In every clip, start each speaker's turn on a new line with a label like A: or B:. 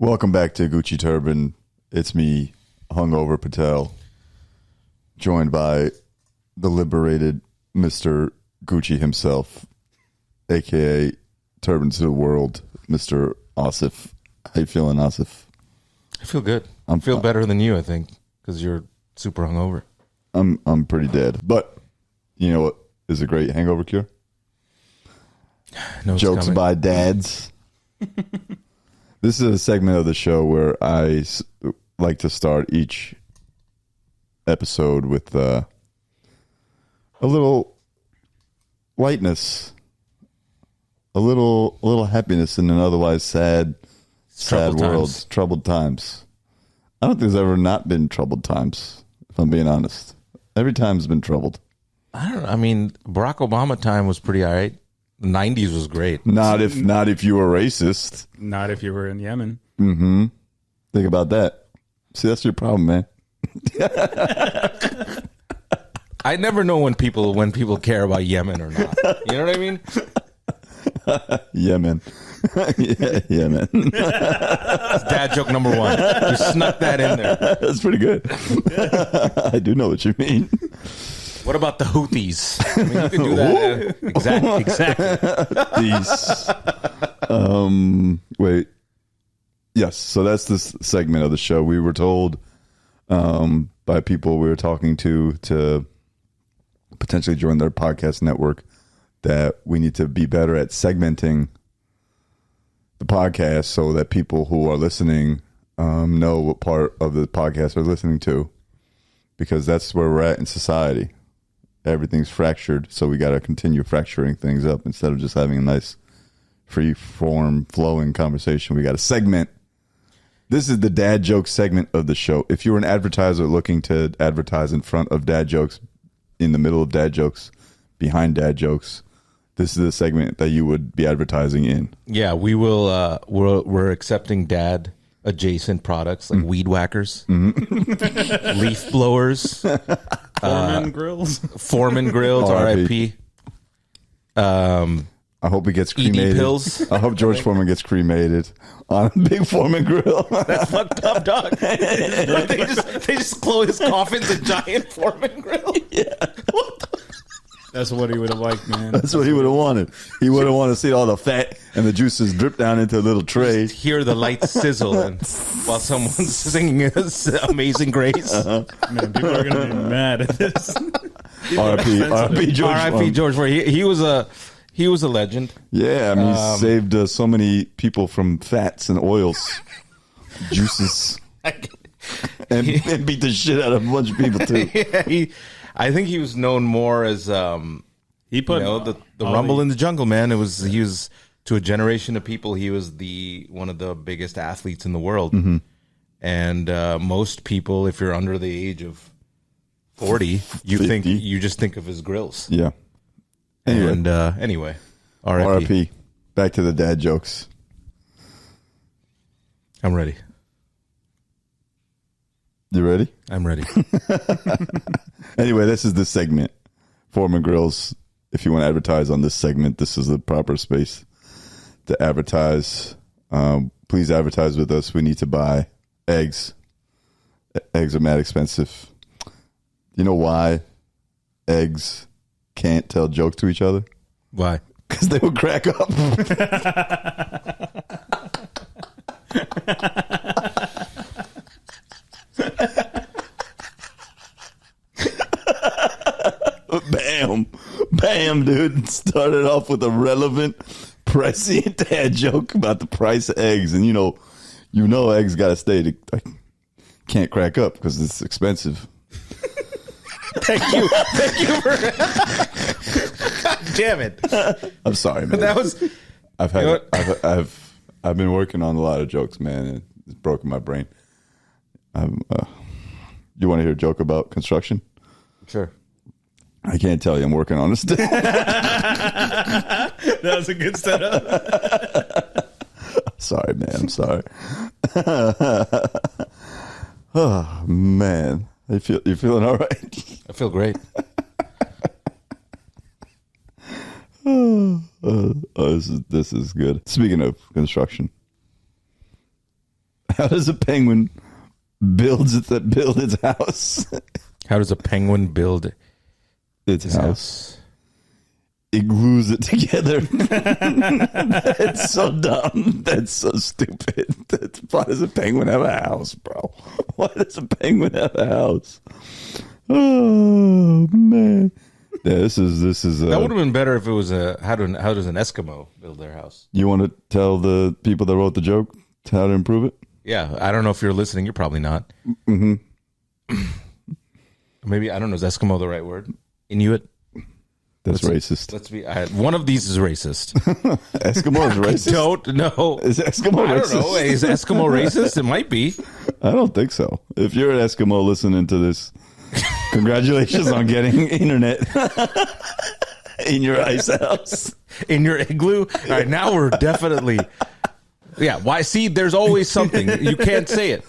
A: Welcome back to Gucci Turban. It's me, hungover Patel, joined by the liberated Mr. Gucci himself, a.k.a. Turban to the world, Mr. Asif. How you feeling, Asif?
B: I feel good. I feel better than you, I think, because you're super hungover.
A: I'm pretty dead. But you know what is a great hangover cure?
B: No,
A: Jokes by dads. This is a segment of the show where I like to start each episode with a little lightness, a little happiness in an otherwise sad world, troubled times. I don't think there's ever not been troubled times, if I'm being honest. Every time's been troubled.
B: I don't know. I mean, Barack Obama time was pretty all right. The 90s was great.
A: Not if you were racist.
C: Not if you were in Yemen.
A: Mm-hmm. Think about that. See, that's your problem, man.
B: I never know when people care about Yemen or not. You know what I mean?
A: Yemen. Yemen.
B: That's dad joke number one. You snuck that in there.
A: That's pretty good. I do know what you mean.
B: What about the Houthis? I mean, you can do that. Exactly.
A: Wait. Yes. So that's this segment of the show. We were told by people we were talking to potentially join their podcast network that we need to be better at segmenting the podcast so that people who are listening know what part of the podcast they're listening to, because that's where we're at in society. Everything's fractured, so we got to continue fracturing things up instead of just having a nice free form flowing conversation. We got to segment. This is the dad joke segment of the show. If you're an advertiser looking to advertise in front of dad jokes, in the middle of dad jokes, behind dad jokes, this is the segment that you would be advertising in.
B: Yeah, we will. We're accepting dad adjacent products like weed whackers, leaf blowers, Foreman grills, RIP.
A: I hope he gets cremated.
B: ED pills.
A: I hope George Foreman gets cremated on a big Foreman grill.
B: That's fucked up, dog. they just close his coffin's a giant Foreman grill.
A: Yeah.
C: That's what he would have liked, man.
A: That's what he would have wanted. He would have wanted to see all the fat and the juices drip down into a little tray.
B: Just hear the lights sizzle and while someone's singing Amazing Grace.
C: Man, people are going to be mad at this.
A: R.I.P. George.
B: R.I.P. George. He was a legend.
A: Yeah, I mean, he saved so many people from fats and oils, juices, and beat the shit out of a bunch of people too.
B: Yeah, I think he was known more as
C: he put
B: the Rumble in the Jungle, man. He was to a generation of people. He was one of the biggest athletes in the world, and most people, if you're under the age of 40, you just think of his grills.
A: Yeah.
B: Anyway,
A: R.I.P. Back to the dad jokes.
B: I'm ready.
A: You ready?
B: I'm ready.
A: Anyway, this is the segment. Foreman Grills. If you want to advertise on this segment, this is the proper space to advertise. Please advertise with us. We need to buy eggs. Eggs are mad expensive. You know why eggs can't tell jokes to each other?
B: Why?
A: Because they would crack up. Bam, dude. Started off with a relevant, prescient dad joke about the price of eggs. And you know eggs got to stay. Can't crack up because it's expensive.
B: Thank you for God damn it.
A: I'm sorry, man.
B: That was
A: I've been working on a lot of jokes, man, and it's broken my brain. You want to hear a joke about construction?
B: Sure.
A: I can't tell you. I'm working on it still.
C: That was a good setup.
A: Sorry, man. I'm sorry. Oh, man. You feeling all right?
B: I feel great.
A: This is good. Speaking of construction, How does a penguin build its house?
B: How does a penguin build
A: Its
B: his
A: house.
B: house?
A: It glues it together. That's so dumb. That's so stupid. Why does a penguin have a house, bro? Why does a penguin have a house? Oh man. Yeah, this is.
B: That would have been better if it was how does an Eskimo build their house?
A: You want to tell the people that wrote the joke how to improve it?
B: Yeah, I don't know if you're listening. You're probably not.
A: Mm-hmm.
B: Maybe, I don't know. Is Eskimo the right word? Inuit?
A: That's racist.
B: Let's be. One of these is racist.
A: Eskimo is racist.
B: Don't know.
A: Is Eskimo
B: I
A: racist?
B: don't know. Is Eskimo racist? It might be.
A: I don't think so. If you're an Eskimo listening to this, congratulations on getting internet in your ice house.
B: In your igloo? All right, now we're definitely. Yeah, why? See, there's always something. You can't say it.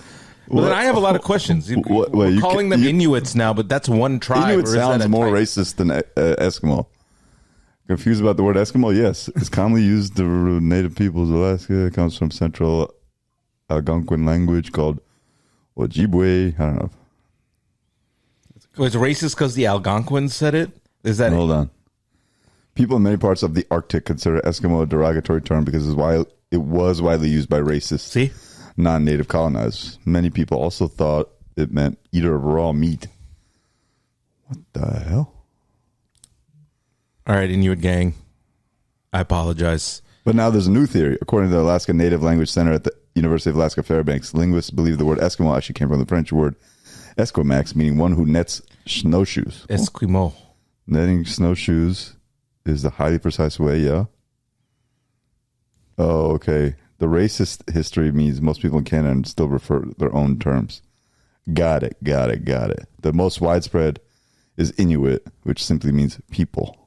B: Well, then I have a lot of questions. We're calling them Inuits now, but that's one tribe.
A: Inuit
B: or is
A: sounds
B: that a
A: more
B: type?
A: racist than Eskimo. Confused about the word Eskimo? Yes. It's commonly used to native peoples of Alaska. It comes from Central Algonquin language called Ojibwe. I don't know.
B: Was it racist because the Algonquins said it? Is that
A: Hold on. People in many parts of the Arctic consider Eskimo a derogatory term because it was widely used by racists.
B: See?
A: Non-native colonizers. Many people also thought it meant eater of raw meat. What the hell?
B: All right, Inuit gang. I apologize.
A: But now there's a new theory. According to the Alaska Native Language Center at the University of Alaska Fairbanks, linguists believe the word Eskimo actually came from the French word Esquimaux, meaning one who nets snowshoes.
B: Eskimo.
A: Netting snowshoes is the highly precise way, yeah? Oh, okay. The racist history means most people in Canada still refer to their own terms. Got it. The most widespread is Inuit, which simply means people.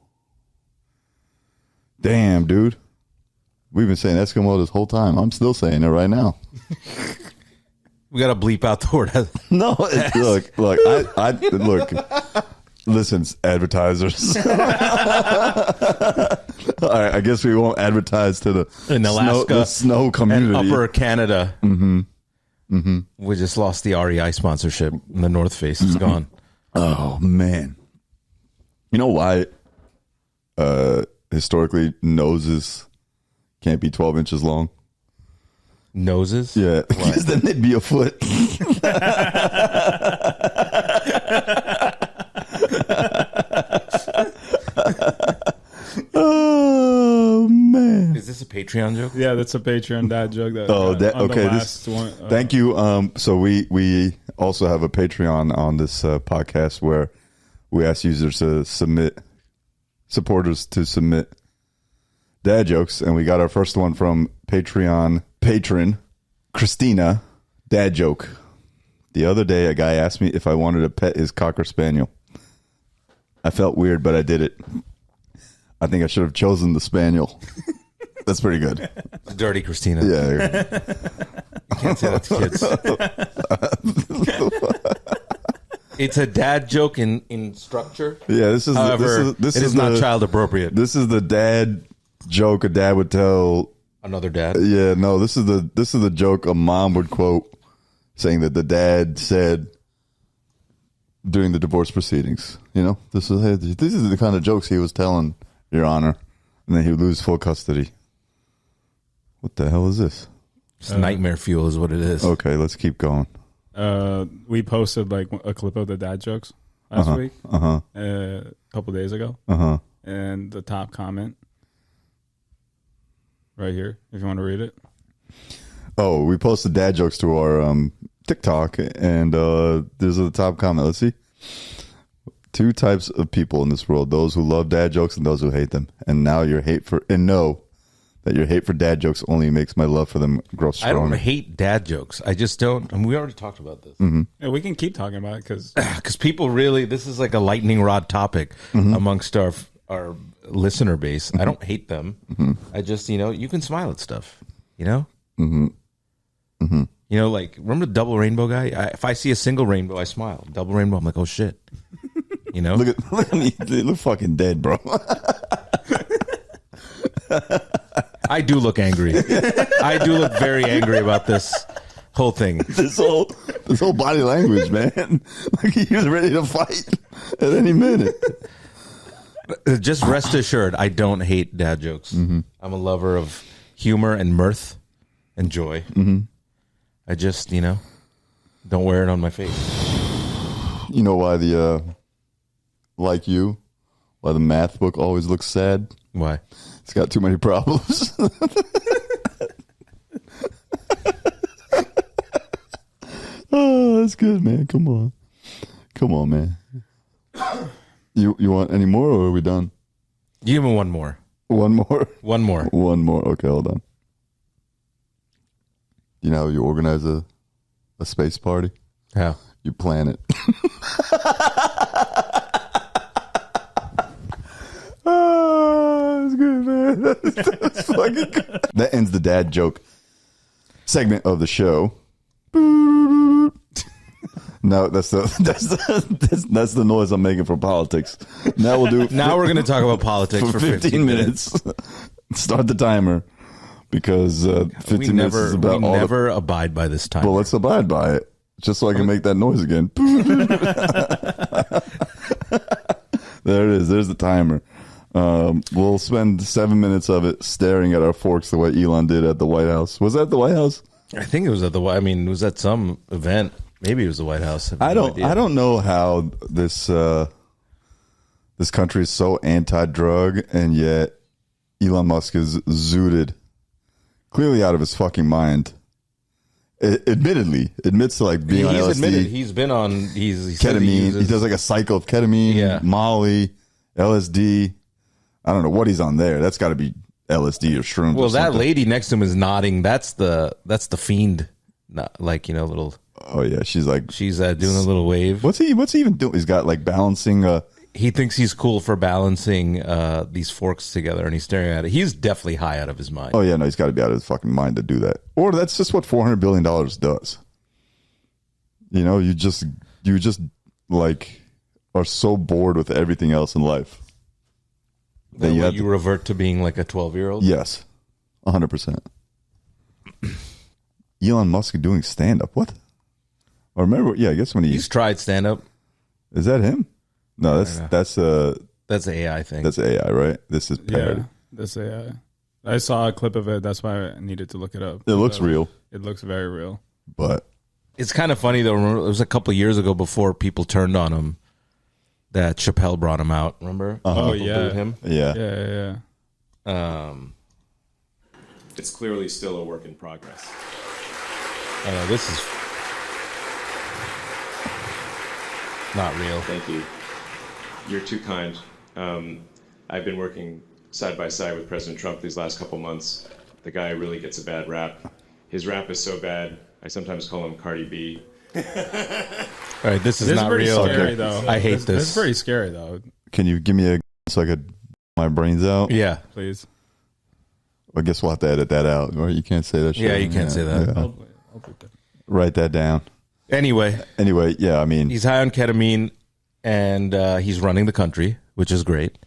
A: Damn, dude. We've been saying Eskimo this whole time. I'm still saying it right now.
B: We got to bleep out the word.
A: No, look, I look. Listen, advertisers. All right, I guess we won't advertise to the
B: In Alaska,
A: the snow community.
B: And Upper Canada. We just lost the REI sponsorship. And the North Face is gone.
A: Oh man, you know why? Historically, noses can't be 12 inches long.
B: Noses?
A: Yeah, because then they'd be a foot. Oh man!
B: Is this a Patreon joke?
C: Yeah, that's a Patreon dad joke. That,
A: Okay.
C: Last one,
A: Thank you. So we also have a Patreon on this podcast where we ask users to supporters to submit dad jokes, and we got our first one from Patreon patron Christina. Dad joke. The other day, a guy asked me if I wanted to pet his Cocker Spaniel. I felt weird, but I did it. I think I should have chosen the Spaniel. That's pretty good.
B: Dirty Christina.
A: Yeah.
B: You can't say that to kids. It's a dad joke in structure.
A: Yeah, this is
B: However,
A: this
B: it is not child appropriate.
A: This is the dad joke a dad would tell
B: Another dad.
A: Yeah, no, this is the joke a mom would quote saying that the dad said during the divorce proceedings. You know, this is the kind of jokes he was telling, Your Honor, and then he would lose full custody. What the hell is this?
B: It's nightmare fuel is what it is.
A: Okay, let's keep going.
C: we posted like a clip of the dad jokes last week, a couple days ago, and the top comment right here, if you want to read it.
A: Oh, we posted dad jokes to our TikTok, and there's the top comment. Let's see. 2 types of people in this world: those who love dad jokes and those who hate them. And now your hate for know that your hate for dad jokes only makes my love for them grow stronger.
B: I don't hate dad jokes. I just don't. I mean, we already talked about this.
C: Yeah, we can keep talking about it because
B: People really, this is like a lightning rod topic amongst our listener base. I don't hate them. I just, you can smile at stuff, You know, like, remember the double rainbow guy? If I see a single rainbow, I smile. Double rainbow, I'm like, oh shit.
A: Look at me. They look fucking dead, bro.
B: I do look angry. I do look very angry about this. Whole thing.
A: This whole body language, man. Like he was ready to fight at any minute.
B: Just rest assured, I don't hate dad jokes. I'm a lover of humor and mirth and joy. I just, don't wear it on my face.
A: You know why why the math book always looks sad?
B: Why?
A: It's got too many problems. Oh, that's good, man. Come on, man. You want any more, or are we done?
B: Give me one more.
A: One more.
B: One more.
A: One more. Okay, hold on. You know how you organize a space party?
B: How?
A: You plan it. Oh, that's good, man. That's fucking good. That ends the dad joke segment of the show. No, that's the noise I'm making for politics. Now we'll do.
B: Now we're going to talk about politics for 15 minutes.
A: Start the timer because 15 minutes is about
B: we never abide by this time.
A: Well, let's abide by it, just so I can make that noise again. There it is. There's the timer. We'll spend 7 minutes of it staring at our forks the way Elon did at the White House. Was that at the White House?
B: I think it was at it was at some event. Maybe it was the White House.
A: I don't know how this country is so anti-drug, and yet Elon Musk is zooted, clearly out of his fucking mind. Admits to like being on LSD. He's admitted
B: he's been on
A: ketamine. He does like a cycle of ketamine, Molly, LSD. I don't know what he's on there. That's got to be LSD or shrooms.
B: Well,
A: or
B: that lady next to him is nodding. That's the fiend. Not like little.
A: Oh yeah, she's doing
B: a little wave.
A: What's he even doing? He's got like balancing.
B: He thinks he's cool for balancing these forks together, and he's staring at it. He's definitely high out of his mind.
A: Oh yeah, no, he's got to be out of his fucking mind to do that. Or that's just what $400 billion does. You just like are so bored with everything else in life
B: that you revert to being like a 12-year-old.
A: Yes, 100%. Elon Musk doing stand-up. What? I remember. Yeah, I guess when
B: he's tried stand-up.
A: Is that him? No, that's
B: the AI thing.
A: That's AI, right? This is parody.
C: Yeah, that's AI. I saw a clip of it. That's why I needed to look it up.
A: It looks real.
C: It looks very real.
A: But
B: it's kind of funny though. It was a couple of years ago before people turned on him that Chappelle brought him out. Remember?
C: Oh yeah,
B: him.
C: Yeah.
D: It's clearly still a work in progress.
B: This is not real.
D: Thank you. You're too kind. I've been working side by side with President Trump these last couple months. The guy really gets a bad rap. His rap is so bad, I sometimes call him Cardi B.
B: All right, this is not real.
C: Scary, though.
B: I hate this.
C: It's pretty scary, though.
A: Can you give me a so I could my brains out?
B: Yeah,
C: please.
A: I guess we'll have to edit that out, right? You can't say that shit.
B: Yeah, you can't say that.
A: Yeah.
C: I'll put that.
A: Write that down.
B: Anyway,
A: yeah, I mean,
B: he's high on ketamine, and he's running the country, which is great.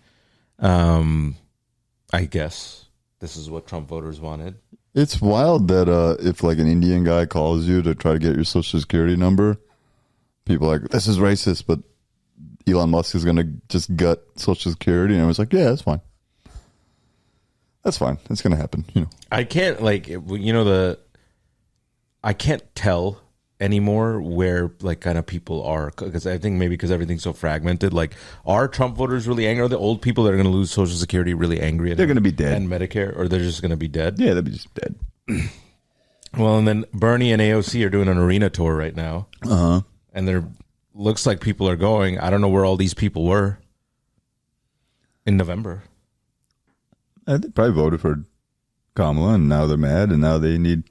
B: I guess this is what Trump voters wanted.
A: It's wild that if like an Indian guy calls you to try to get your social security number, people are like, this is racist, but Elon Musk is going to just gut social security. And I was like, yeah, that's fine. That's fine. It's going to happen.
B: I can't I can't tell anymore where like kind of people are, because I think maybe because everything's so fragmented. Like, are Trump voters really angry? Are the old people that are going to lose Social Security really angry?
A: They're going to be dead.
B: And Medicare, or they're just going to be dead?
A: Yeah, they'll be just dead.
B: Well, and then Bernie and AOC are doing an arena tour right now. And there looks like people are going. I don't know where all these people were in November.
A: They probably voted for Kamala, and now they're mad, and now they need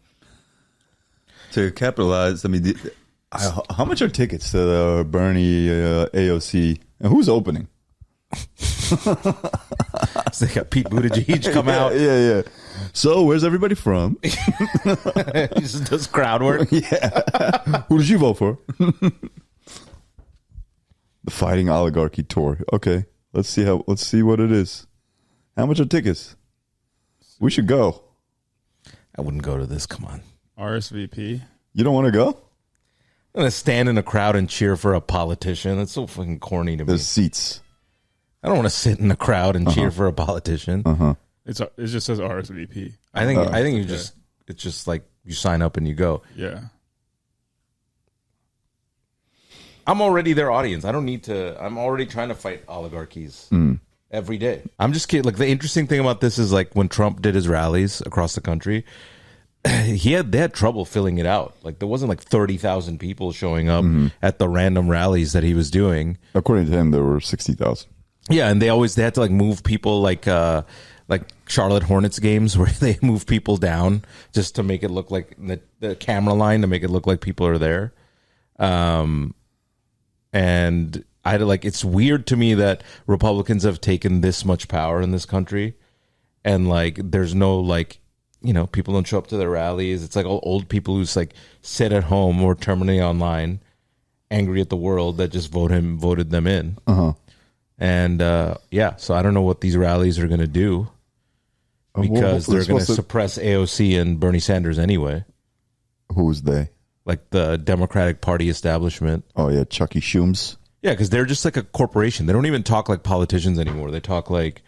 A: to capitalize. I mean, how much are tickets to the Bernie AOC? And who's opening?
B: So they got Pete Buttigieg come out.
A: Yeah. So, where's everybody from?
B: He just does crowd work.
A: Yeah. Who did you vote for? The Fighting Oligarchy Tour. Okay. Let's see what it is. How much are tickets? We should go.
B: I wouldn't go to this. Come on.
C: RSVP.
A: You don't want to go?
B: I'm gonna stand in a crowd and cheer for a politician. That's so fucking corny to me.
A: There's seats.
B: I don't want to sit in the crowd and cheer for a politician.
C: It just says RSVP.
B: I think it's just like you sign up and you go.
C: Yeah.
B: I'm already their audience. I don't need to. I'm already trying to fight oligarchies every day. I'm just kidding. Like, the interesting thing about this is, like, when Trump did his rallies across the country, they had trouble filling it out. Like, there wasn't like 30,000 people showing up at the random rallies that he was doing.
A: According to him, there were 60,000.
B: Yeah, and they had to like move people like Charlotte Hornets games where they move people down just to make it look like the camera line to make it look like people are there. And it's weird to me that Republicans have taken this much power in this country, and like there's no like, you know, people don't show up to their rallies. It's like all old people who just like sit at home or terminate online, angry at the world that just voted them in. And so I don't know what these rallies are going to do, because they're going to suppress AOC and Bernie Sanders anyway.
A: Who's they?
B: Like the Democratic Party establishment.
A: Oh, yeah, Chucky Schumes.
B: Yeah, because they're just like a corporation. They don't even talk like politicians anymore. They talk like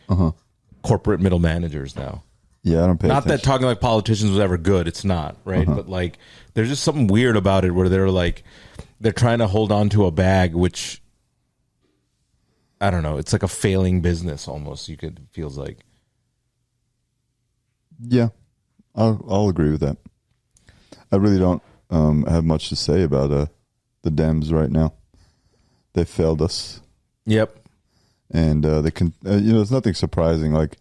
B: corporate middle managers now.
A: Yeah, I don't pay
B: Not
A: attention.
B: that talking like politicians was ever good. It's not, right? But like there's just something weird about it where they're trying to hold on to a bag, which, I don't know. It's like a failing business almost. Feels like.
A: Yeah, I'll agree with that. I really don't have much to say about the Dems right now. They failed us.
B: Yep.
A: And they can. There's nothing surprising. Like,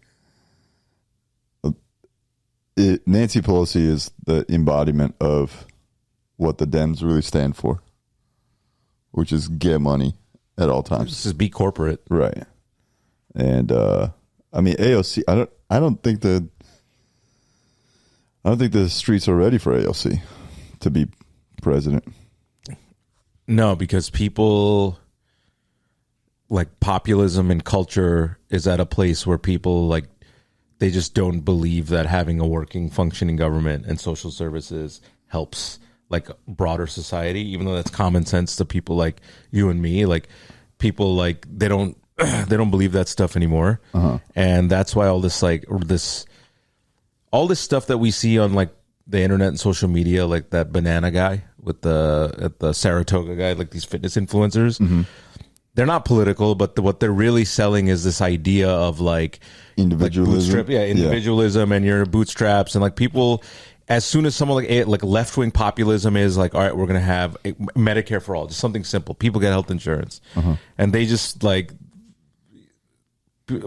A: Nancy Pelosi is the embodiment of what the Dems really stand for, which is get money at all times.
B: Just be corporate,
A: right? And I mean, AOC. I don't think the streets are ready for AOC to be president.
B: No, because people, like, populism and culture is at a place where people, like, they just don't believe that having a working, functioning government and social services helps, like, broader society, even though that's common sense to people like you and me. Like, people, like, they don't believe that stuff anymore. And that's why all this stuff that we see on, like, the internet and social media, like that banana guy with the Saratoga guy, like these fitness influencers, they're not political, but what they're really selling is this idea of like
A: individualism,
B: individualism, and your bootstraps, and like people. As soon as someone like left wing populism is like, all right, we're gonna have Medicare for all, just something simple. People get health insurance, and they just like,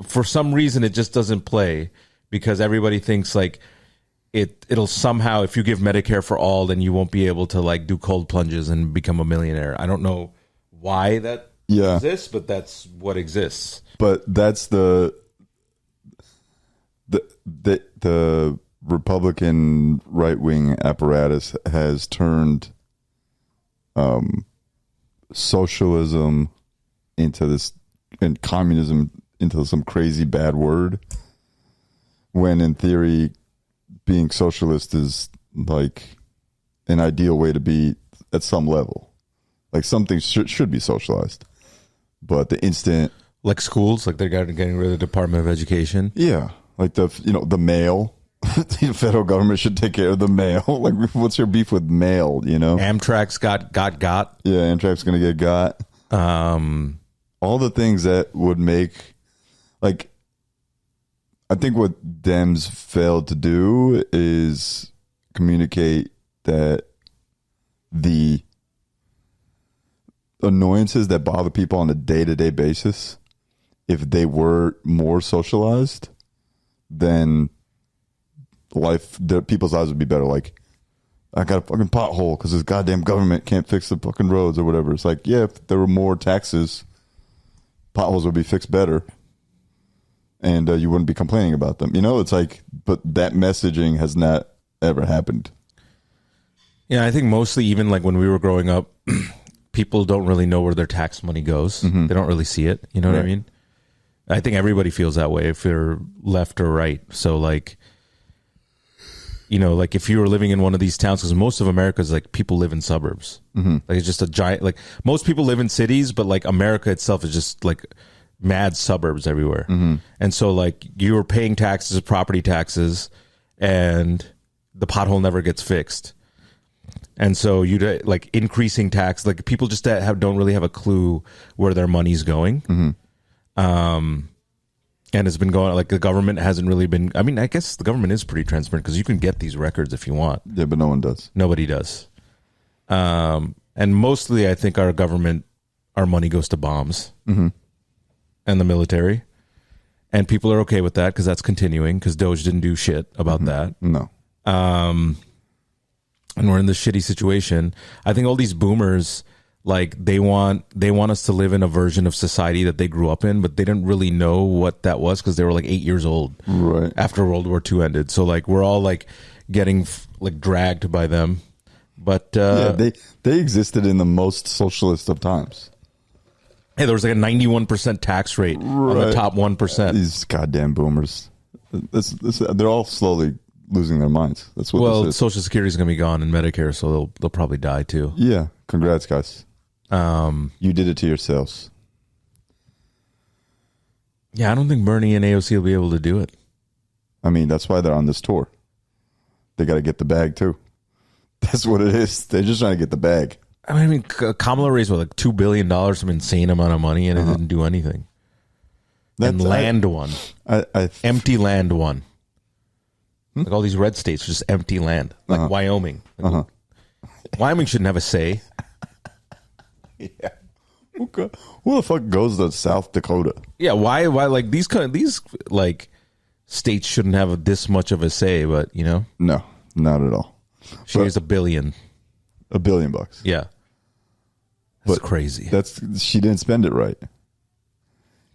B: for some reason, it just doesn't play, because everybody thinks like it'll somehow, if you give Medicare for all, then you won't be able to like do cold plunges and become a millionaire. I don't know why that exists, but that's what exists.
A: But that's the Republican right-wing apparatus has turned socialism into this, and communism into some crazy bad word, when in theory being socialist is like an ideal way to be at some level. Like, some things should be socialized, but the instant,
B: like schools, like they're getting rid of the Department of Education.
A: Yeah, like the mail. The federal government should take care of the mail. Like, what's your beef with mail? You know,
B: Amtrak's got.
A: Yeah, Amtrak's gonna get got. All the things that would make, like, I think what Dems failed to do is communicate that the annoyances that bother people on a day-to-day basis, if they were more socialized, then people's lives would be better. Like, I got a fucking pothole because this goddamn government can't fix the fucking roads or whatever. It's like, yeah, if there were more taxes, potholes would be fixed better, and you wouldn't be complaining about them. You know, it's like, but that messaging has not ever happened.
B: Yeah, I think mostly, even like when we were growing up, people don't really know where their tax money goes. They don't really see it. You know what I mean? I think everybody feels that way if you're left or right. So like, you know, like if you were living in one of these towns, because most of America is like people live in suburbs. Like it's just a giant, like most people live in cities, but like America itself is just like mad suburbs everywhere. And so like you were paying taxes, property taxes, and the pothole never gets fixed. And so you like increasing tax, like people just don't really have a clue where their money's going. And it's been going, like the government hasn't really been, I mean, I guess the government is pretty transparent because you can get these records if you want.
A: Yeah, but no one does.
B: Nobody does. And mostly I think our money goes to bombs and the military. And people are okay with that because that's continuing because Doge didn't do shit about that.
A: No.
B: And we're in this shitty situation. I think all these boomers, like they want us to live in a version of society that they grew up in, but they didn't really know what that was because they were like 8 years old after World War II ended. So like we're all like getting like dragged by them. But
A: they existed in the most socialist of times.
B: Hey, there was like a 91% tax rate on the top 1%.
A: These goddamn boomers. They're all slowly losing their minds. That's what this is.
B: Social Security is going to be gone and Medicare, so they'll probably die too.
A: Yeah, congrats, guys. You did it to yourselves.
B: Yeah, I don't think Bernie and AOC will be able to do it.
A: I mean, that's why they're on this tour. They got to get the bag too. That's what it is. They're just trying to get the bag.
B: I mean, Kamala raised like $2 billion, some insane amount of money, and it didn't do anything. Land won. Empty land won. Like all these red states, just empty land. Like Wyoming. Like, Wyoming shouldn't have a say.
A: Yeah. Who the fuck goes to South Dakota?
B: Yeah, why like these like states shouldn't have this much of a say, but you know?
A: No, not at all.
B: She has $1 billion.
A: $1 billion.
B: Yeah. That's crazy.
A: She didn't spend it right.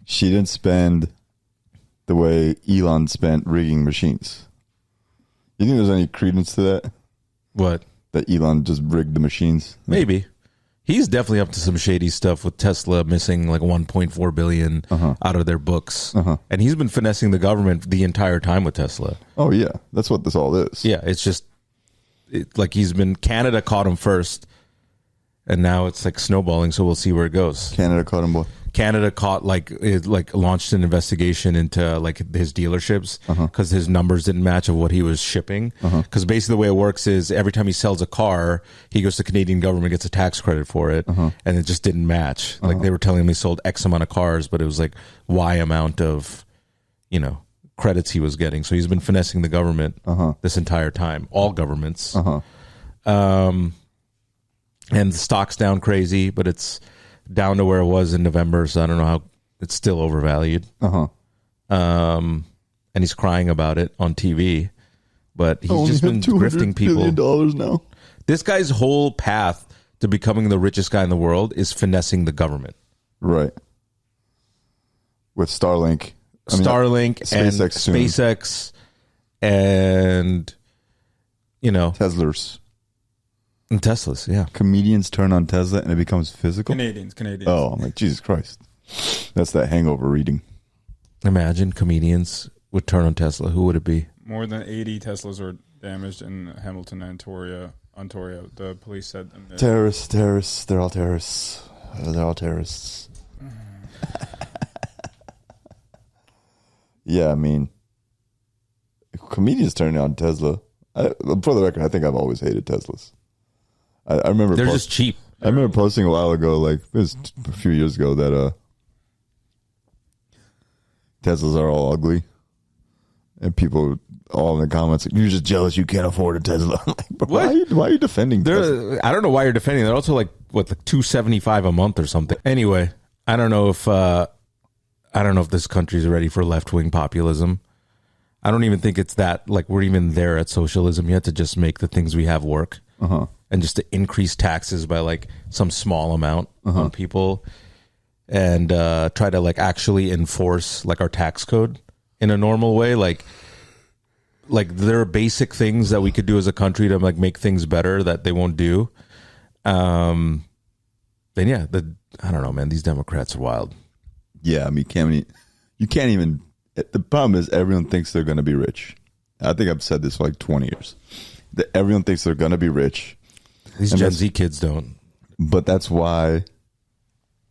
A: She didn't spend the way Elon spent rigging machines. You think there's any credence to that?
B: What?
A: That Elon just rigged the machines?
B: Maybe. He's definitely up to some shady stuff with Tesla missing like 1.4 billion out of their books. And he's been finessing the government the entire time with Tesla.
A: Oh, yeah. That's what this all is.
B: Yeah, it's just like Canada caught him first, and now it's like snowballing, so we'll see where it goes.
A: Canada caught him what?
B: Canada caught launched an investigation into like his dealerships because his numbers didn't match of what he was shipping. Because basically the way it works is every time he sells a car, he goes to the Canadian government, gets a tax credit for it, and it just didn't match. Like they were telling him he sold X amount of cars, but it was like Y amount of, credits he was getting. So he's been finessing the government this entire time, all governments. And the stock's down crazy, but it's down to where it was in November, so I don't know how it's still overvalued. And he's crying about it on TV, but he's just been grifting people.
A: $200 billion now.
B: This guy's whole path to becoming the richest guy in the world is finessing the government.
A: Right. With Starlink.
B: SpaceX and SpaceX and,
A: Teslas.
B: And Teslas, yeah.
A: Comedians turn on Tesla and it becomes physical?
C: Canadians.
A: Oh, I'm like, Jesus Christ. That's that hangover reading.
B: Imagine comedians would turn on Tesla. Who would it be?
C: More than 80 Teslas were damaged in Hamilton and Ontario. The police said them.
A: Terrorists. They're all terrorists. They're all terrorists. Yeah, I mean, comedians turning on Tesla. For the record, I think I've always hated Teslas. I remember
B: they're just cheap.
A: I remember posting a while ago, like it was a few years ago, that Teslas are all ugly, and people all in the comments, like, "You're just jealous you can't afford a Tesla." I'm like, but why are you defending Tesla?
B: I don't know why you're defending. They're also like $275 a month or something. Anyway, I don't know if this country's ready for left wing populism. I don't even think it's that like we're even there at socialism yet to just make the things we have work. And just to increase taxes by like some small amount on people and try to like actually enforce like our tax code in a normal way. Like there are basic things that we could do as a country to like make things better that they won't do. Then yeah, I don't know, man, these Democrats are wild.
A: Yeah. I mean, you can't even, the problem is everyone thinks they're going to be rich. I think I've said this for like 20 years. That everyone thinks they're going to be rich.
B: These Gen Z kids don't.
A: But that's why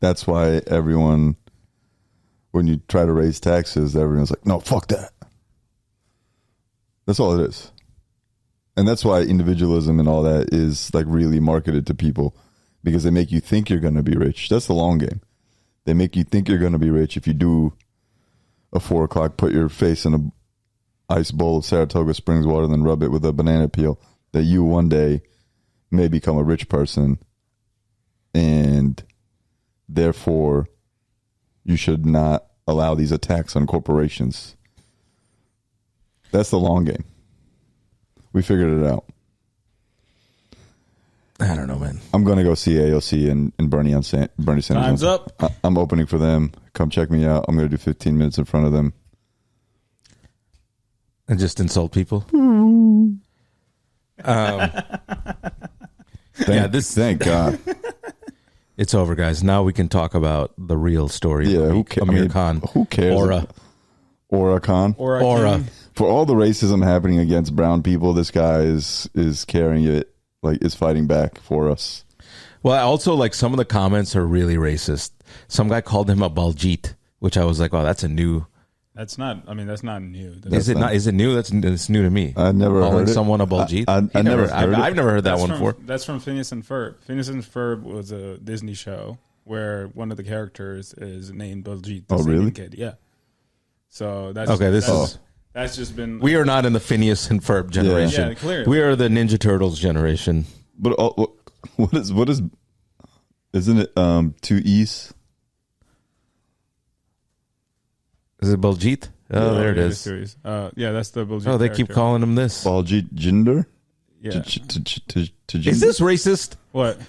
A: everyone, when you try to raise taxes, everyone's like, no, fuck that. That's all it is. And that's why individualism and all that is like really marketed to people, because they make you think you're going to be rich. That's the long game. They make you think you're going to be rich if you do a 4 o'clock, put your face in a ice bowl of Saratoga Springs water, and then rub it with a banana peel, that you one day may become a rich person, and therefore you should not allow these attacks on corporations. That's the long game. We figured it out.
B: I don't know, man.
A: I'm going to go see AOC and Bernie Sanders.
C: Time's up.
A: I'm opening for them. Come check me out. I'm going to do 15 minutes in front of them.
B: And just insult people.
A: Thank God.
B: It's over, guys. Now we can talk about the real story.
A: Yeah,
B: Amir Khan.
A: Who cares? Aura Khan.
B: Aura.
A: For all the racism happening against brown people, this guy is carrying it, like is fighting back for us.
B: Well, also, like, some of the comments are really racist. Some guy called him a Baljit, which I was like, oh, that's a new.
C: That's not new.
B: Is it not? Is it new? That's new to me.
A: I never
B: calling
A: heard it.
B: someone a Baljit.
A: I've never heard
B: that one before.
C: That's from Phineas and Ferb. Phineas and Ferb was a Disney show where one of the characters is named Baljit.
A: Oh, really?
C: Kid. Yeah. So that's
B: okay.
C: That's just been.
B: We are not in the Phineas and Ferb generation.
C: Yeah, clearly.
B: We are the Ninja Turtles generation.
A: But what is? Isn't it 2 E's?
B: Is it Baljit? Oh, there it is.
C: Yeah, that's the Baljit.
B: Oh, they keep calling him this.
A: Baljit Jinder?
C: Yeah.
B: Is this racist?
C: What?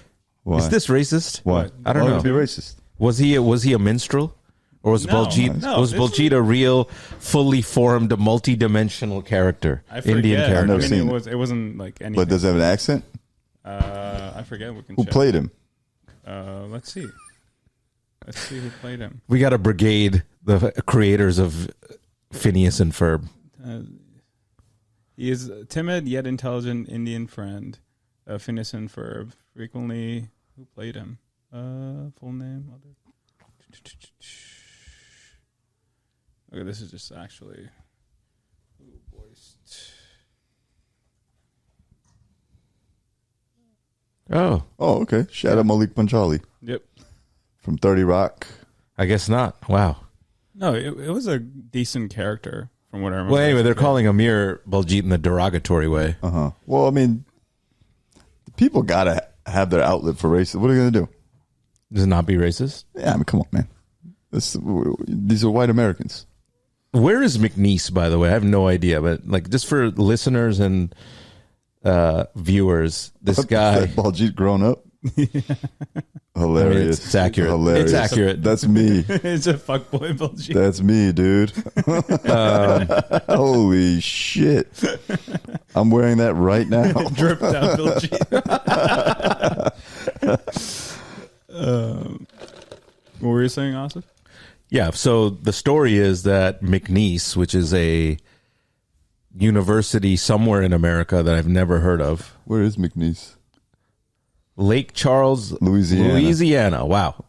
A: Why?
B: Is this racist?
A: Why?
B: I don't
A: Why
B: know.
A: would it be racist?
B: Was he a minstrel? Or was Baljit a real, fully formed, multi-dimensional character?
C: I forget.
B: Indian character.
A: I've never seen
C: it wasn't like anything.
A: But does it have an accent?
C: I forget. We can
A: Who
C: check.
A: played him?
C: Let's see. Let's see who played him.
B: We got to brigade the creators of Phineas and Ferb.
C: He is a timid yet intelligent Indian friend of Phineas and Ferb. Frequently, who played him? Full name. Okay, this is just actually who voiced.
B: Oh,
A: okay. Shout out Malik Panchali.
C: Yep.
A: From 30 Rock.
B: I guess not. Wow.
C: No, it was a decent character from what I remember.
B: Well, anyway, they're calling Amir Baljit in the derogatory way.
A: Well, I mean, people got to have their outlet for racism. What are they going to do?
B: Does it not be racist?
A: Yeah, I mean, come on, man. These are white Americans.
B: Where is McNeese, by the way? I have no idea, but like just for listeners and viewers, this guy
A: Baljit grown up. Hilarious.
B: I mean, it's accurate.
A: Hilarious.
B: It's accurate.
A: That's me.
C: It's a fuckboy Baljit.
A: That's me, dude. Holy shit. I'm wearing that right now.
C: Drip down Baljit. What were you saying, Asif?
B: Yeah, so the story is that McNeese, which is a university somewhere in America that I've never heard of.
A: Where is McNeese?
B: Lake Charles, Louisiana. Wow.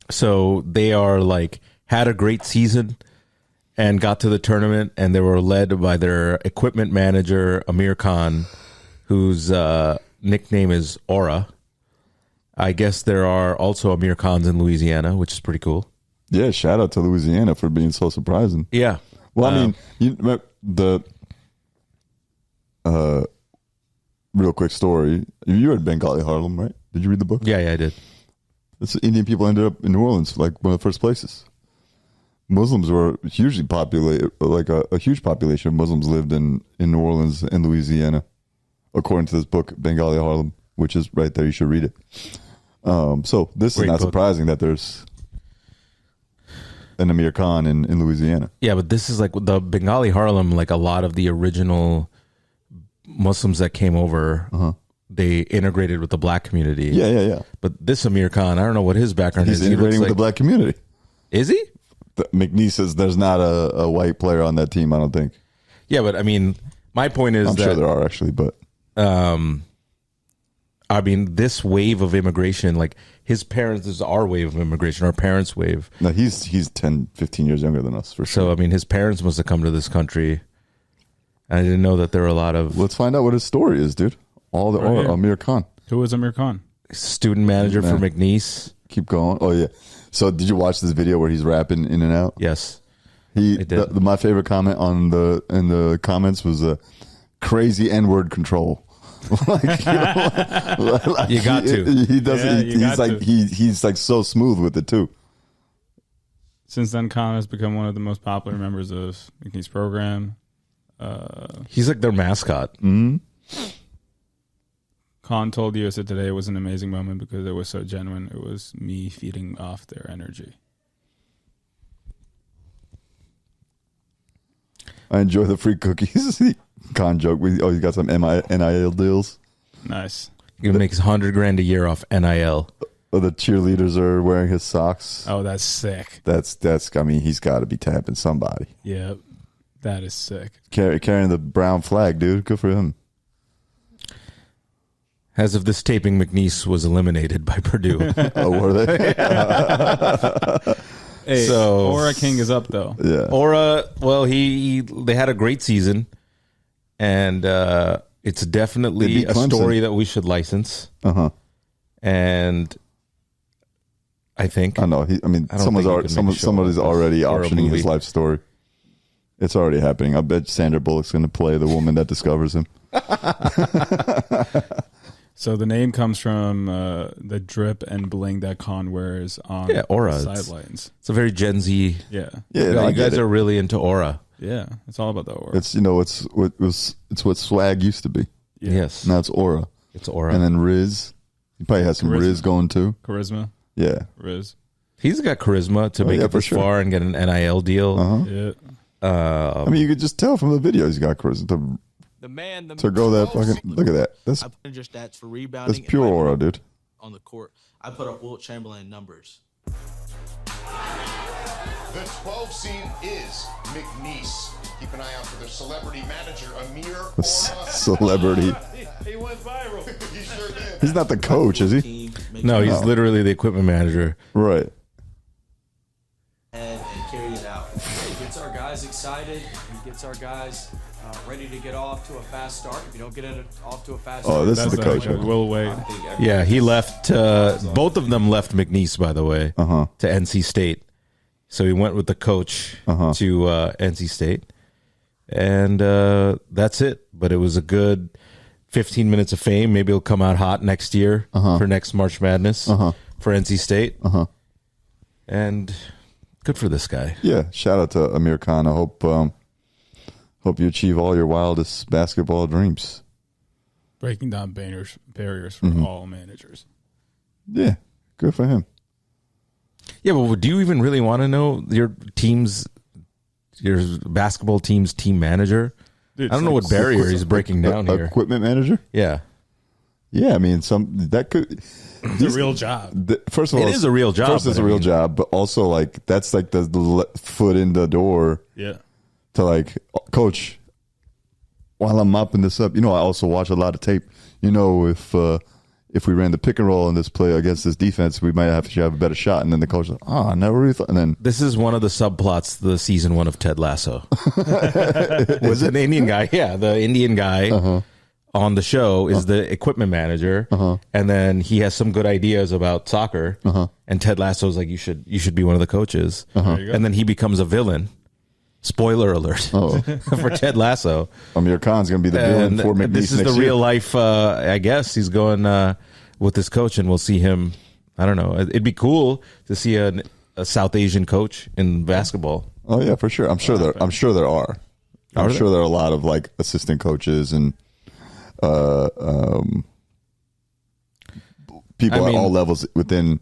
B: So they are like had a great season and got to the tournament, and they were led by their equipment manager, Amir Khan, whose nickname is Aura. I guess there are also Amir Khans in Louisiana, which is pretty cool.
A: Yeah, shout out to Louisiana for being so surprising.
B: Yeah.
A: Well, I mean, the real quick story. You read Bengali Harlem, right? Did you read the book?
B: Yeah, I did.
A: It's Indian people ended up in New Orleans, like one of the first places. Muslims were hugely populated, like a huge population of Muslims lived in New Orleans and Louisiana, according to this book, Bengali Harlem, which is right there. You should read it. So this
B: Great
A: is not
B: book.
A: surprising that there's an Amir Khan in Louisiana.
B: Yeah, but this is like the Bengali Harlem, like a lot of the original Muslims that came over, they integrated with the black community.
A: Yeah.
B: But this Amir Khan, I don't know what his background
A: He's
B: is.
A: integrating with
B: like,
A: the black community.
B: Is he?
A: McNeese says there's not a white player on that team. I don't think.
B: Yeah, but I mean, my point is
A: I'm
B: that
A: sure there are actually, but
B: I mean, this wave of immigration, like his parents, is our wave of immigration, our parents' wave.
A: no, he's 10, 15 years younger than us for sure.
B: So I mean, his parents must have come to this country. I didn't know that there were a lot of
A: Let's find out what his story is, dude. Amir Khan.
C: Who was Amir Khan?
B: student manager for McNeese.
A: Keep going. Oh yeah. So did you watch this video where he's rapping in and out?
B: Yes.
A: My favorite comment in the comments was crazy N-word control. Like,
B: you got to.
A: He doesn't.
C: Yeah,
A: he's like so smooth with it too.
C: Since then, Khan has become one of the most popular members of McNeese program.
B: He's like their mascot.
A: Mm-hmm.
C: Khan told USA Today it was an amazing moment because it was so genuine. It was me feeding off their energy.
A: I enjoy the free cookies. Khan joke. He's got some NIL deals.
C: Nice.
B: He makes $100,000 a year off NIL.
A: The cheerleaders are wearing his socks.
C: Oh, that's sick.
A: That's. I mean, he's got to be tapping somebody.
C: Yeah, that is sick.
A: Carrying the brown flag, dude. Good for him.
B: As of this taping, McNeese was eliminated by Purdue.
A: Oh, were they?
C: Hey,
B: So-
C: Aura King is up though.
A: Yeah.
B: Aura, well, they had a great season, and it's
A: They
B: definitely
A: beat
B: a
A: Clemson.
B: story that we should license.
A: Uh-huh.
B: And I think
A: I know.
B: I don't
A: Someone's
B: think
A: already,
B: you can make a show
A: somebody's
B: about this
A: already
B: or a
A: optioning his
B: movie.
A: life story. It's already happening. I bet Sandra Bullock's going to play the woman that discovers him.
C: So the name comes from the drip and bling that Khan wears on
B: Aura.
C: the sidelines.
B: it's a very Gen Z.
C: Yeah,
A: Yeah, no, I
B: you
A: get
B: guys
A: it.
B: are really into Aura.
C: yeah. It's all about the aura.
A: It's it's what swag used to be.
C: Yeah.
B: Yes,
A: Now it's aura,
B: it's Aura.
A: and then Riz. He probably has some
C: Charisma.
A: Riz going too.
C: Charisma,
A: Yeah.
C: Riz.
B: He's got charisma to make
A: yeah,
B: it
A: for
B: this
A: sure.
B: far and get an NIL deal.
A: Uh-huh.
C: Yeah.
A: I mean, you could just tell from the video he's got charisma
E: The man, the
A: to go that fucking. Look at that. That's
E: I put just stats for rebounding.
A: that's pure
E: and
A: aura, dude.
E: on the court. I put up Wilt Chamberlain numbers.
F: The 12 seed is McNeese. Keep an eye out for their celebrity manager, Amir.
A: Celebrity.
F: He went viral. He sure did.
A: He's not the coach, is he?
E: Team makes
B: No,
E: it
B: he's literally the equipment manager.
A: Right.
E: ahead and carry it out.
G: He gets our guys excited. He gets our guys ready to get off to a fast start. If you don't get it off to a fast
A: Oh,
G: start,
A: this is
C: That's
A: the coach.
C: Will Wade.
B: Yeah, he left. Both of them left McNeese, by the way, to NC State. So he went with the coach to NC State, and that's it. But it was a good 15 minutes of fame. Maybe he'll come out hot next year for next March Madness for NC State. And good for this guy.
A: Yeah. Shout out to Amir Khan. I hope you achieve all your wildest basketball dreams.
C: Breaking down barriers for all managers.
A: Yeah. Good for him.
B: Yeah, but do you even really want to know your basketball team's team manager?
C: Dude,
B: I don't know what barrier he's breaking down here.
A: Equipment manager.
B: Yeah,
A: Yeah, I mean, that could.
C: It's a real job.
A: First of all,
B: It is a real job,
A: First, it's
B: but
A: a
B: I
A: real
B: mean-
A: job, but also like that's like the foot in the door
C: Yeah.
A: to like, coach. While I'm mopping this up, I also watch a lot of tape. If we ran the pick and roll in this play against this defense, we might have a better shot. And then the coach, I never really thought. And then
B: this is one of the subplots the season 1 of Ted Lasso. Was an Indian guy? Yeah, the Indian guy on the show is the equipment manager, and then he has some good ideas about soccer. And Ted Lasso's like, you should be one of the coaches,
C: you go.
B: and then he becomes a villain. Spoiler alert for Ted Lasso.
A: Amir Khan's going to be the villain
B: And
A: for McNeese
B: this is
A: next
B: the
A: year.
B: real life. I guess he's going with this coach, and we'll see him. I don't know. It'd be cool to see a South Asian coach in basketball.
A: Oh yeah, for sure. I'm sure there are. I'm sure there are a lot of like assistant coaches and people
B: I mean-
A: at all levels within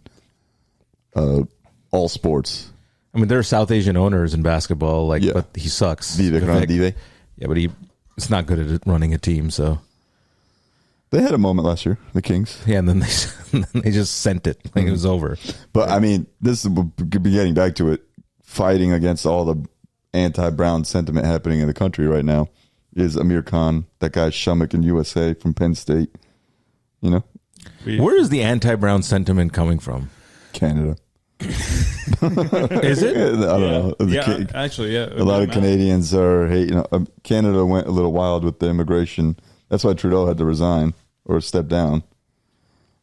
A: all sports.
B: I mean, there are South Asian owners in basketball,
A: Yeah.
B: but he sucks.
A: Vivek Ranadive.
B: Yeah, but it's not good at running a team. So
A: They had a moment last year, the Kings.
B: yeah, and then they just sent it like it was over.
A: But I mean, this is be getting back to it. fighting against all the anti-brown sentiment happening in the country right now is Amir Khan, that guy Shumick in USA from Penn State. You know,
B: Where is the anti-brown sentiment coming from?
A: Canada.
B: Is it?
A: I don't know.
C: Actually, yeah.
A: A lot of Canadians are hating. Canada went a little wild with the immigration. That's why Trudeau had to resign or step down,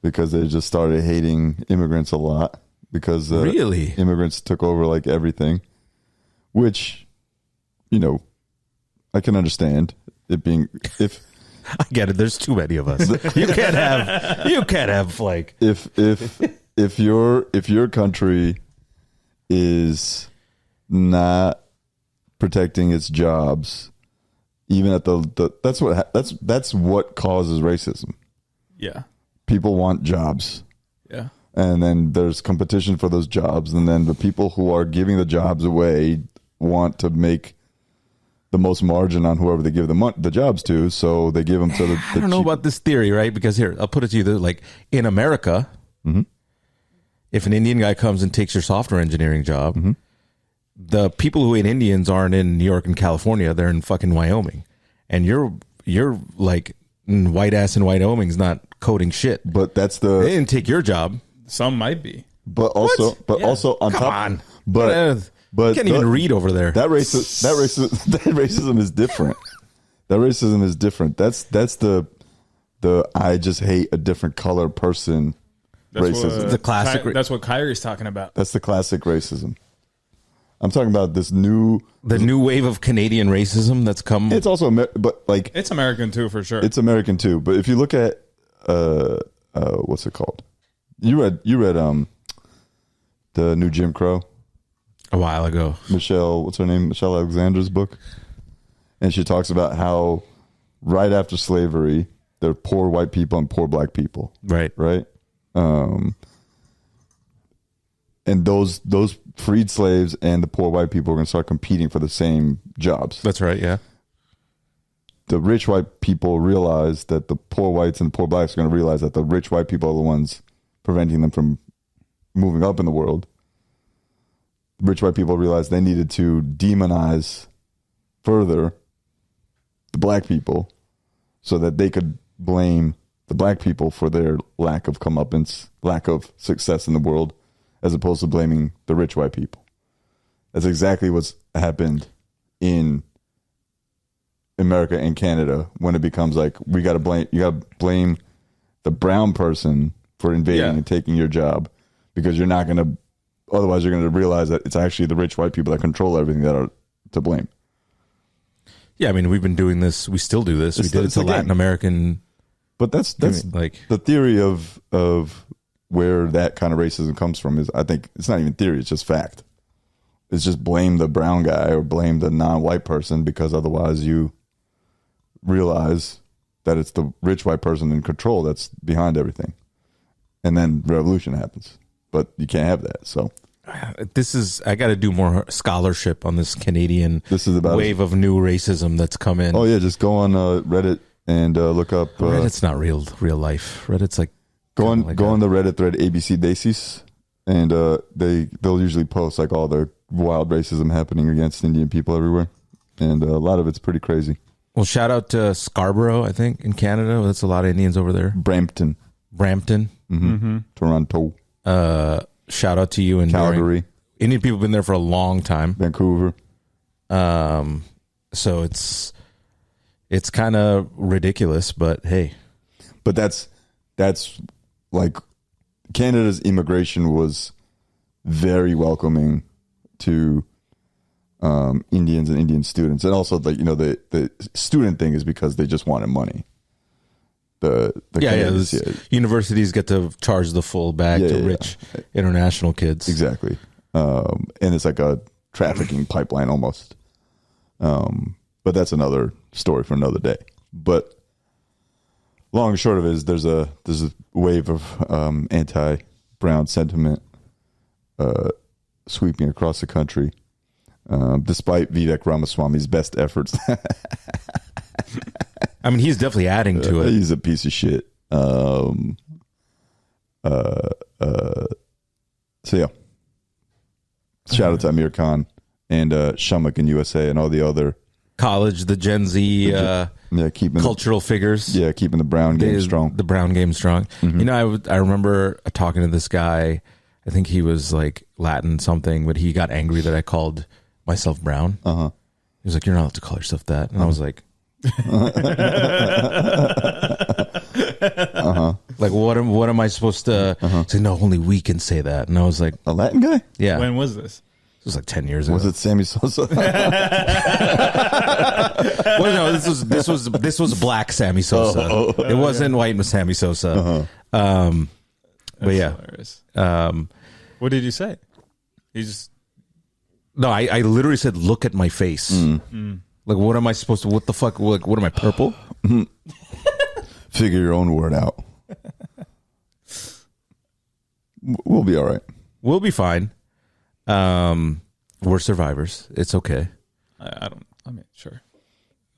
A: because they just started hating immigrants a lot, because
B: Really?
A: immigrants took over like everything, which, you know, I can understand it being, if
B: I get it. There's too many of us. You can't have like
A: if your country is not protecting its jobs, even at that's what causes racism.
C: Yeah.
A: People want jobs,
C: Yeah.
A: and then there's competition for those jobs, and then the people who are giving the jobs away want to make the most margin on whoever they give the jobs to, so they give them to the
B: I don't know about this theory, right? Because here, I'll put it to you: like in America, if an Indian guy comes and takes your software engineering job, the people who hate Indians aren't in New York and California; they're in fucking Wyoming, and you're like white ass in Wyoming's not coding shit.
A: But that's
B: They
A: the
B: didn't take your job.
C: Some might be.
A: but also on
B: Come
A: top
B: on.
A: but
B: You can't even read over there.
A: that racism is different. That racism is different. That's the I just hate a different color person racism.
B: The classic.
C: That's what Kyrie's talking about.
A: That's the classic racism. I'm talking about this new.
B: The new wave of Canadian racism that's come.
A: It's also, but like
C: It's American too, for sure.
A: it's American too. But if you look at what's it called? You read the new Jim Crow.
B: a while ago.
A: What's her name? Michelle Alexander's book. And she talks about how right after slavery, there are poor white people and poor black people.
B: Right.
A: Right? And those freed slaves and the poor white people are going to start competing for the same jobs.
B: That's right. Yeah.
A: The rich white people realize that the poor whites and the poor blacks are going to realize that the rich white people are the ones preventing them from moving up in the world. Rich white people realized they needed to demonize further the black people so that they could blame the black people for their lack of comeuppance, lack of success in the world, as opposed to blaming the rich white people. That's exactly what's happened in America and Canada when it becomes like you got to blame the brown person for invading and taking your job, because you're not going to. Otherwise, you're going to realize that it's actually the rich white people that control everything that are to blame.
B: Yeah, I mean, we've been doing this. We still do this. We did it to Latin American.
A: But that's
B: like
A: the theory of where that kind of racism comes from. Is, I think it's not even theory; it's just fact. It's just blame the brown guy or blame the non-white person, because otherwise you realize that it's the rich white person in control that's behind everything, and then revolution happens. But you can't have that. So
B: I got to do more scholarship on this Canadian wave of new racism that's come in.
A: Oh yeah, just go on Reddit and look up.
B: Reddit's not real life. Reddit's like
A: go on the Reddit thread ABC Daisies, and they'll usually post like all the wild racism happening against Indian people everywhere, and a lot of it's pretty crazy.
B: Well, shout out to Scarborough, I think, in Canada. That's a lot of Indians over there.
A: Brampton, Toronto.
B: Shout out to you in
A: Calgary.
B: Indian people have been there for a long time.
A: Vancouver.
B: So it's kind of ridiculous, but hey.
A: But that's like Canada's immigration was very welcoming to Indians and Indian students, and also like the student thing is because they just wanted money.
B: Universities get to charge the full bag to rich international kids.
A: Exactly. And it's like a trafficking pipeline almost. But that's another story for another day. But long and short of it is there's a wave of anti-brown sentiment sweeping across the country, despite Vivek Ramaswamy's best efforts.
B: I mean, he's definitely adding to it.
A: He's a piece of shit. So yeah. Shout out to Amir Khan and Shamak in USA and all the other
B: College, the Gen Z
A: keeping
B: cultural figures.
A: Yeah, keeping the Brown game strong.
B: The Brown game strong. You know, I remember talking to this guy. I think he was like Latin something, but he got angry that I called myself Brown. He was like, "You're not allowed to call yourself that," and I was like, "Like what am I supposed to say? No, only we can say that." And I was like,
A: A Latin guy?
B: "Yeah."
C: When was this?
B: It was like 10 years ago.
A: Was it Sammy Sosa?
B: Well, no, this was black Sammy Sosa. It wasn't white Sammy Sosa. But yeah.
C: Hilarious. What did you say? He just
B: No, I literally said, "Look at my face." Like, what am I supposed to? What the fuck? Like, what am I, purple?
A: Figure your own word out. We'll be all right.
B: We'll be fine. We're survivors. It's okay.
C: I mean, sure.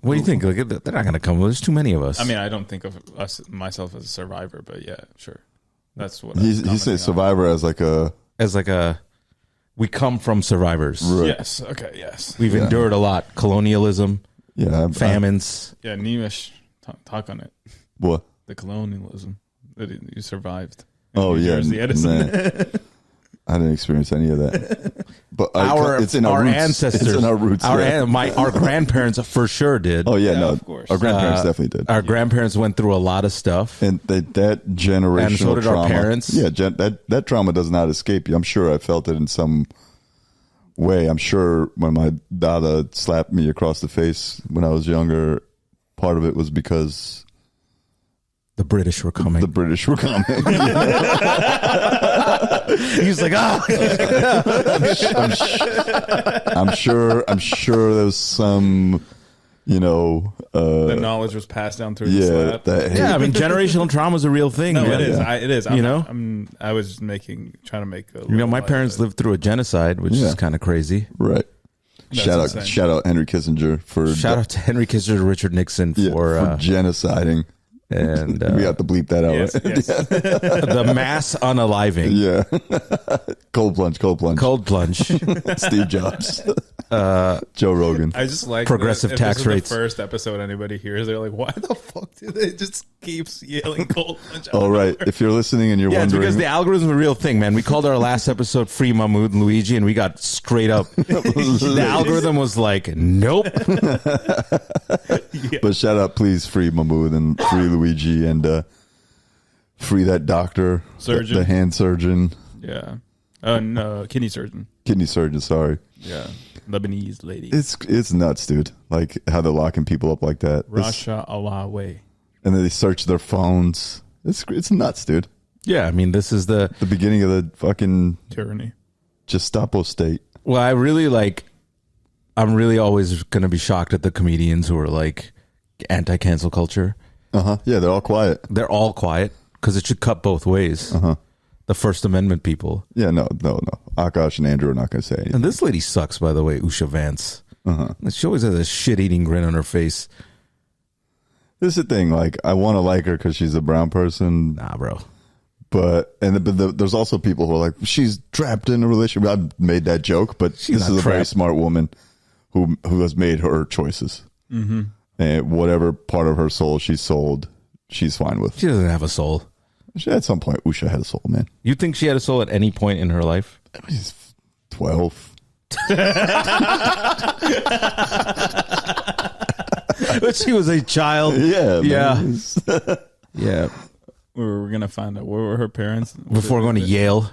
B: What do you think? Like, they're not gonna come. There's too many of us.
C: I mean, I don't think of myself as a survivor, but yeah, sure. That's what
A: He said survivor as like a
B: we come from survivors.
A: Right.
C: Yes. Okay. Yes.
B: We've endured a lot. Colonialism, famines.
C: Yeah. Nimesh, talk on it.
A: What?
C: The colonialism that you survived.
A: Oh yeah,
C: Jersey Edison.
A: nah. I didn't experience any of that. But
B: It's in our roots. Ancestors.
A: It's in our roots.
B: Our grandparents for sure did.
A: Oh yeah, no,
C: of course.
A: our grandparents definitely did.
B: Our grandparents went through a lot of stuff.
A: And that generational
B: And so did
A: trauma.
B: our parents.
A: Yeah, that trauma does not escape you. I'm sure I felt it in some way. I'm sure when my dada slapped me across the face when I was younger, part of it was because
B: The British were coming.
A: the British were coming.
B: He's like,
A: I'm sure there was some,
C: The knowledge was passed down through the slap.
B: yeah. I mean, generational trauma is a real thing.
C: No,
B: man.
C: it is. It is.
B: You know?
C: I was trying to make.
B: My parents lived through a genocide, which is kind of crazy.
A: Right.
C: That's insane.
A: Shout out Henry Kissinger for
B: Shout out to Henry Kissinger, Richard Nixon
A: for genociding.
B: And
A: we have to bleep that out.
C: Yes,
A: Right?
C: yes.
B: the mass unaliving.
A: Yeah. Cold plunge.
B: Cold plunge.
A: Steve Jobs. Joe Rogan.
C: I just like
B: Progressive
C: that if
B: tax
C: this is
B: rates.
C: The first episode anybody hears, they're like, "Why the fuck do they just keep yelling cold punch?"
A: All right. If you're listening and you're
B: Yeah, it's
A: wondering,
B: because the algorithm's a real thing, man. We called our last episode Free Mahmoud and Luigi, and we got straight up. The algorithm was like, nope.
A: but shout out, please, free Mahmoud and free Luigi and free that doctor,
C: Surgeon.
A: the hand surgeon,
C: Yeah. No, kidney surgeon.
A: kidney surgeon. Sorry,
C: Yeah. Lebanese lady.
A: it's nuts, dude. Like how they're locking people up like that.
C: Rasha Alawi.
A: And then they search their phones. It's nuts, dude.
B: Yeah, I mean, this is the
A: beginning of the fucking
C: Tyranny.
A: Gestapo state.
B: Well, I'm really always going to be shocked at the comedians who are like anti-cancel culture.
A: Yeah, they're all quiet.
B: They're all quiet because it should cut both ways. The First Amendment people.
A: Yeah, no. Akash and Andrew are not going to say anything.
B: And this lady sucks, by the way, Usha Vance. She always has a shit-eating grin on her face.
A: This is the thing. Like, I want to like her because she's a brown person.
B: Nah, bro.
A: But there's also people who are like, she's trapped in a relationship. I made that joke, but
B: She's
A: this
B: not
A: is a very
B: trapped.
A: smart woman who has made her choices. And whatever part of her soul she sold, she's fine with.
B: She doesn't have a soul.
A: At some point, Usha had a soul, man.
B: You think she had a soul at any point in her life?
A: She's 12.
B: But she was a child.
A: Yeah,
B: Yeah.
A: man.
B: Yeah.
C: We're gonna find out where were her parents
B: Before going to Yale.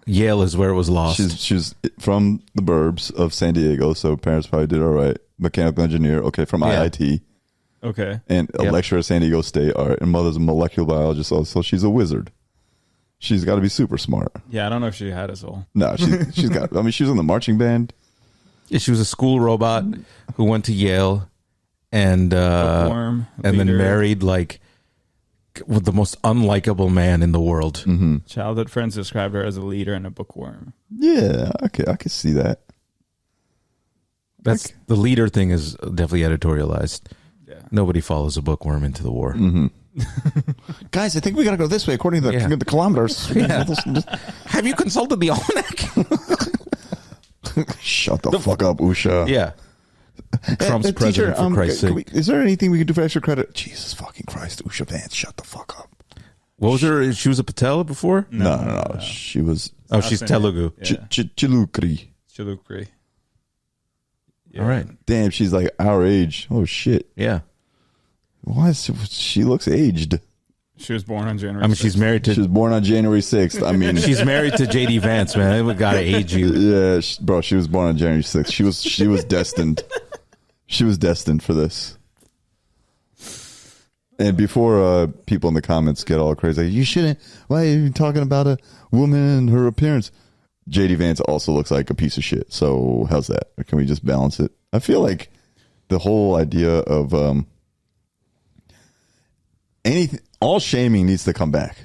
B: Yale is where it was lost.
A: She's from the burbs of San Diego, so parents probably did all right. Mechanical engineer, okay, from IIT.
C: Okay.
A: And a
B: Yep.
A: lecturer at San Diego State. All right, and mother's a molecular biologist, so she's a wizard. She's got to be super smart.
C: Yeah, I don't know if she had a soul.
A: No, she's got. I mean, she was in the marching band.
B: Yeah, she was a school robot who went to Yale and
C: Bookworm,
B: and then
C: leader.
B: married like with the most unlikable man in the world.
C: Childhood friends described her as a leader and a bookworm.
A: Yeah, okay, I can see that.
B: That's the leader thing is definitely editorialized.
C: Yeah.
B: Nobody follows a bookworm into the war.
A: Guys, I think we got to go this way according to
B: Yeah.
A: the kilometers.
B: Have you consulted the almanac?
A: Shut the fuck up, Usha.
B: Yeah. Trump's
A: Teacher,
B: president, for Christ's sake.
A: is there anything we can do for extra credit? Jesus fucking Christ, Usha Vance, shut the fuck up.
B: What was her? She was a Patel before?
A: No. She was.
B: Oh, she's Telugu.
A: Chilukri.
C: Chilukri.
B: All right.
A: Damn, she's like our age. Oh shit.
B: Yeah.
A: Why is she looks aged?
C: She was born on January.
B: I mean, she's
C: 6th.
B: married to.
A: She was born on January 6th. I mean,
B: She's married to JD Vance, man. We gotta age you.
A: yeah, bro. She was born on January 6th. She was destined. She was destined for this. And before people in the comments get all crazy, like, you shouldn't. Why are you talking about a woman and her appearance? JD Vance also looks like a piece of shit. So how's that? Or can we just balance it? I feel like the whole idea of all shaming needs to come back.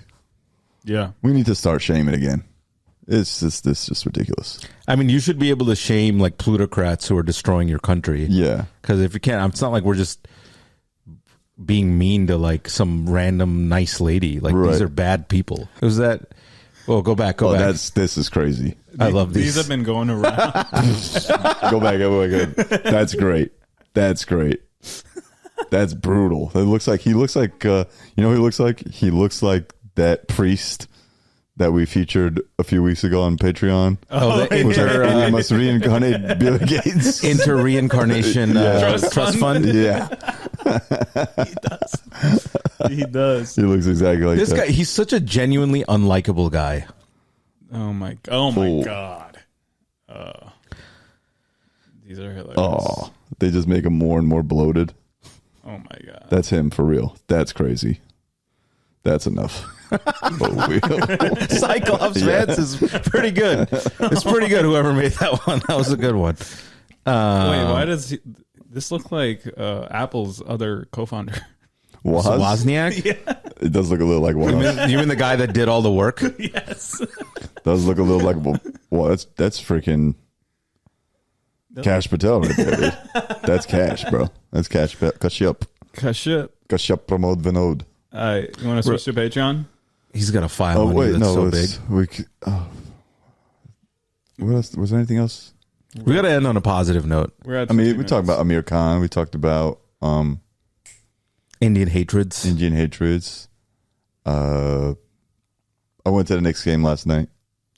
C: Yeah.
A: We need to start shaming again. It's just ridiculous.
B: I mean, you should be able to shame like plutocrats who are destroying your country.
A: Yeah.
B: Because if you can't, it's not like we're just being mean to like some random nice lady. Like
A: Right.
B: these are bad people. Was that? Well, go back. Go back.
A: This is crazy.
B: I love these.
C: These have been going around.
A: Go back. That's great. That's great. That's brutal. He looks like you know who he looks like? He looks like that priest that we featured a few weeks ago on Patreon.
B: Oh, the
A: Who's like, we must reincarnate Bill Gates.
B: inter reincarnation trust fund.
A: Yeah.
C: He does.
A: He looks exactly like
B: This
A: that.
B: guy, he's such a genuinely unlikable guy.
C: Oh my
A: Cool.
C: God. These are hilarious.
A: Oh, they just make him more and more bloated.
C: Oh my God.
A: That's him for real. That's crazy. That's enough.
B: Cyclops Vance is pretty good. It's pretty good. Whoever made that one, that was a good one.
C: Wait, why does this look like Apple's other co-founder?
B: Wozniak?
C: Yeah.
A: It does look a little like Woz.
B: You mean the guy that did all the work?
C: Yes.
A: Does look a little like, well, that's freaking Cash Patel right there, dude. That's Cash, bro. That's Cash. Kashyap.
C: Kashyap.
A: Kashyap Pramod Vinod.
C: You want to switch to Patreon?
B: He's got a file
A: Oh
B: on
A: wait,
B: you that's
A: no,
B: so big.
A: What else? Was there anything else?
B: We got to end on a positive note.
C: We're at
A: I mean,
C: 50
A: we talked about Amir Khan. We talked about
B: Indian hatreds.
A: Indian hatreds. I went to the Knicks game last night.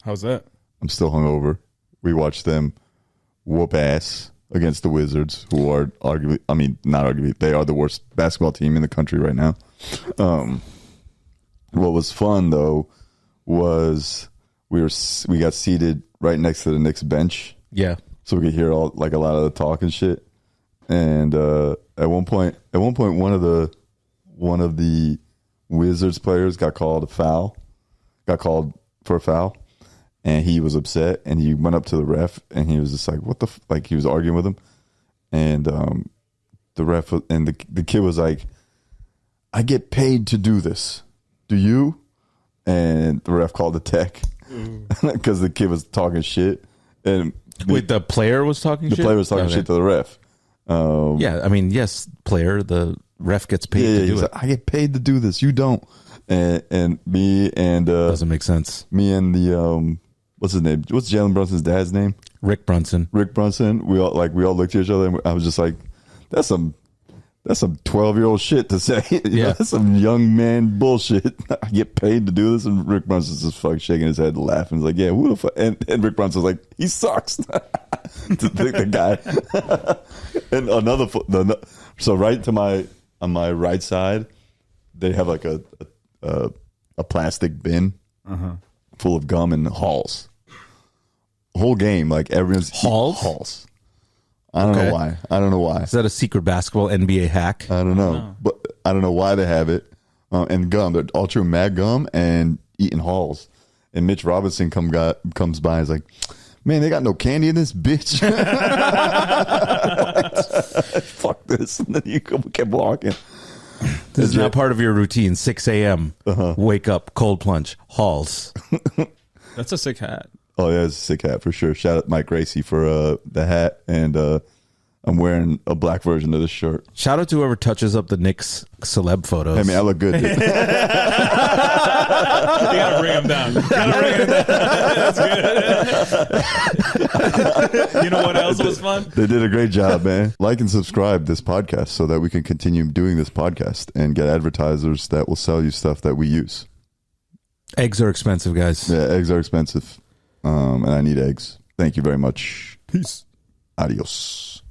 C: How's that?
A: I'm still hungover. We watched them whoop ass against the Wizards, who are arguably, I mean, not arguably, they are the worst basketball team in the country right now. What was fun though was we got seated right next to the Knicks bench,
B: Yeah.
A: so we could hear a lot of the talk and shit. And at one point, one of the Wizards players got called for a foul, and he was upset, and he went up to the ref, and he was just like, "What the?" Like he was arguing with him, and the ref and the kid was like, "I get paid to do this. Do you?" And the ref called the tech because the kid was talking shit, and
B: Wait, the player was talking shit?
A: the player was talking
B: Okay.
A: shit to the ref.
B: Yeah, I mean, yes, player, the ref gets paid to do
A: he's
B: it.
A: like, I get paid to do this. You don't. And me and
B: Doesn't make sense.
A: me and the what's his name? What's Jalen Brunson's dad's name?
B: Rick Brunson.
A: Rick Brunson. We all looked at each other, and I was just like, "That's some 12-year-old shit to say." You know,
B: Yeah.
A: that's some young man bullshit. I get paid to do this, and Rick Brunson's just fucking shaking his head, laughing. He's like, "Yeah, who the fuck?" And Rick Brunson's like, "He sucks." the guy. And so right to on my right side, they have like a plastic bin full of gum and Halls. Whole game, like everyone's
B: Halls?
A: I don't
B: Okay.
A: know why. I don't know why.
B: Is that a secret basketball NBA hack?
A: I don't know, but I don't know why they have it. And gum, they're all true mad gum and eating Halls. And Mitch Robinson comes by and is like, "Man, they got no candy in this bitch." Fuck this. And then you kept walking.
B: This is not part of your routine. 6 a.m. Wake up, cold plunge, Halls.
C: That's a sick hat.
A: Oh yeah, it's a sick hat for sure. Shout out Mike Gracie for the hat, and I'm wearing a black version of this shirt.
B: Shout out to whoever touches up the Knicks celeb photos.
A: I mean, I look good, dude.
C: gotta bring him down. That's good. You know what else was fun?
A: They did a great job, man. Like and subscribe this podcast so that we can continue doing this podcast and get advertisers that will sell you stuff that we use.
B: Eggs are expensive, guys.
A: Yeah, eggs are expensive. And I need eggs. Thank you very much.
B: Peace.
A: Adios.